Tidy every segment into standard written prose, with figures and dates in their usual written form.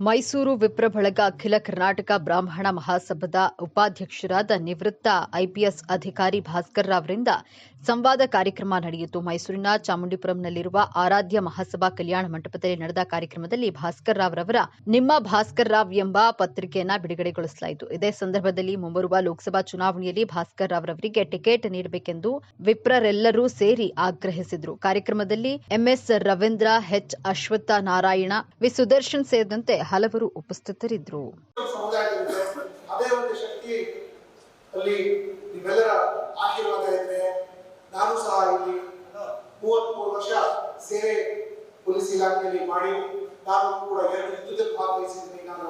ಮೈಸೂರು ವಿಪ್ರ ಬಳಗ ಅಖಿಲ ಕರ್ನಾಟಕ ಬ್ರಾಹ್ಮಣ ಮಹಾಸಭಾದ ಉಪಾಧ್ಯಕ್ಷರಾದ ನಿವೃತ್ತ ಐಪಿಎಸ್ ಅಧಿಕಾರಿ ಭಾಸ್ಕರ್ ರಾವ್ ಅವರಿಂದ ಸಂವಾದ ಕಾರ್ಯಕ್ರಮ ನಡೆಯಿತು. ಮೈಸೂರಿನ ಚಾಮುಂಡಿಪುರಂನಲ್ಲಿರುವ ಆರಾಧ್ಯ ಮಹಾಸಭಾ ಕಲ್ಯಾಣ ಮಂಟಪದಲ್ಲಿ ನಡೆದ ಕಾರ್ಯಕ್ರಮದಲ್ಲಿ ಭಾಸ್ಕರ್ ರಾವ್ ರವರ ನಿಮ್ಮ ಭಾಸ್ಕರ್ ರಾವ್ ಎಂಬ ಪತ್ರಿಕೆಯನ್ನು ಬಿಡುಗಡೆಗೊಳಿಸಲಾಯಿತು. ಇದೇ ಸಂದರ್ಭದಲ್ಲಿ ಮುಂಬರುವ ಲೋಕಸಭಾ ಚುನಾವಣೆಯಲ್ಲಿ ಭಾಸ್ಕರ್ ರಾವ್ ರವರಿಗೆ ಟಿಕೆಟ್ ನೀಡಬೇಕೆಂದು ವಿಪ್ರರೆಲ್ಲರೂ ಸೇರಿ ಆಗ್ರಹಿಸಿದರು. ಕಾರ್ಯಕ್ರಮದಲ್ಲಿ ಎಂಎಸ್ ರವೀಂದ್ರ, ಎಚ್ ಅಶ್ವತ್ಥ ನಾರಾಯಣ, ವಿ ಸುದರ್ಶನ್ ಸೇರಿದಂತೆ ಹಲವರು ಉಪಸ್ಥಿತರಿದ್ದರು. ಅದೇ ಒಂದು ಶಕ್ತಿ ಅಲ್ಲಿ ನಿಮ್ಮೆಲ್ಲರ ಆಶೀರ್ವಾದ ಇದೆ. ನಾನು ಸಹ ಇಲ್ಲಿ 33 ವರ್ಷ ಸೇವೆ ಪೊಲೀಸ್ ಇಲಾಖೆಯಲ್ಲಿ ಮಾಡಿ ನಾನು ಕೂಡ 2 ಯುದ್ಧದಲ್ಲಿ ಭಾಗವಹಿಸಿದ್ದೀನಿ. ನಾನು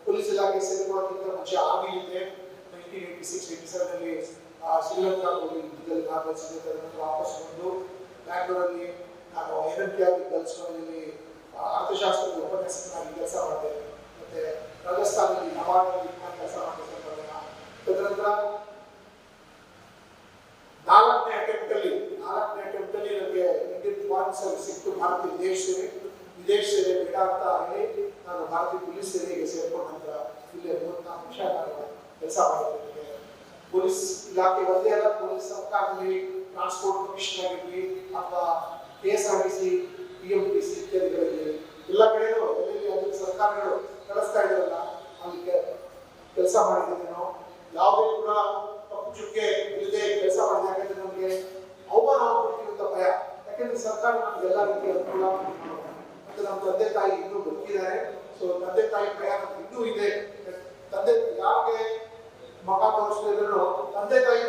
ಪೊಲೀಸ್ ಇಲಾಖೆ ಸೇರಿಕೊಳ್ಳೋದಕ್ಕಿಂತ ಮುಂಚೆ ಆರ್ಮಿಲಿದ್ದೆ. 1986-87 ಶ್ರೀಲಂಕಾ ಯುದ್ಧದಲ್ಲಿ ಭಾಗವಹಿಸಿದ್ದೆ. ತದನಂತರ ವಾಪಸ್ ಬಂದು ಬ್ಯಾಂಗ್ಳೂರಲ್ಲಿ ನಾನು NMPR ಗರ್ಲ್ಸ್ ಕಾಲೇಜಲ್ಲಿ ಅರ್ಥಶಾಸ್ತ್ರದ ಉಪನ್ಯಾಸಕನಾಗಿ ಕೆಲಸ ಮಾಡಿದೆ. ಮತ್ತೆ ರಾಜಸ್ಥಾನದಲ್ಲಿ ನವಾಡಲ್ಲಿ ಕೆಲಸ ಮಾಡಿದೆ. ತದನಂತರ 4ನೇ ಅಟೆಂಪ್ಟಲ್ಲಿ ನನಗೆ ಇಂಡಿಯನ್ ಫಾರಿನ್ ಸರ್ವಿಸ್ ಸಿಕ್ತು. ಭಾರತೀಯ ವಿದೇಶ ಸೇವೆ ಬೇಡ ಅಂತ ಹೇಳಿ ನಾನು ಭಾರತೀಯ ಪೊಲೀಸ್ ಸೇವೆಗೆ ಸೇರ್ಕೊಂಡ ನಂತರ ಇಲ್ಲಿ 34 ವರ್ಷ ನಾನು ಕೆಲಸ ಮಾಡಿದ್ದೇನೆ. ಪೊಲೀಸ್ ಇಲಾಖೆ ಒಂದೇ ಅಲ್ಲ, ಪೊಲೀಸ್ ಸರ್ಕಾರದಲ್ಲಿ ಟ್ರಾನ್ಸ್ಪೋರ್ಟ್ ಕಮಿಷನ್ ಆಗಿರಲಿ ಅಥವಾ KSRTC, PMTC ಇತ್ಯಾದಿಗಳಲ್ಲಿ ಎಲ್ಲ ಕಡೆಯೂ ಎಲ್ಲೆಲ್ಲಿ ಅದು ಸರ್ಕಾರಗಳು ನಡೆಸ್ತಾ ಇದ್ದಾರಲ್ಲ ಅಲ್ಲಿ ಕೆಲಸ ಮಾಡಿದ್ದೇನೆ. ನಾವು ಯಾವುದೇ ಕೂಡ ತಪ್ಪು ಚುಕ್ಕೆ ಇಲ್ಲದೆ ಕೆಲಸ ಮಾಡಿದೆ. ಯಾಕಂದ್ರೆ ನಮಗೆ ಅವಮಾನ ಆಗ್ಬಿಡ್ತೀವಿ ಅಂತ ಭಯ. ಯಾಕಂದ್ರೆ ಸರ್ಕಾರ ನಮ್ಗೆ ಎಲ್ಲ ರೀತಿಯ ಅನುಕೂಲ ಮತ್ತೆ ನಮ್ಮ ತಂದೆ ತಾಯಿ ಇನ್ನೂ ಬದುಕಿದ್ದಾರೆ. ಸೊ ತಂದೆ ತಾಯಿ ಭಯ ನಮ್ಗೆ ಇನ್ನೂ ಇದೆ. ತಂದೆ ಯಾಕೆ ಮಗ ತೋರಿಸ್ತಾ ಇದ್ರು ತಂದೆ ತಾಯಿ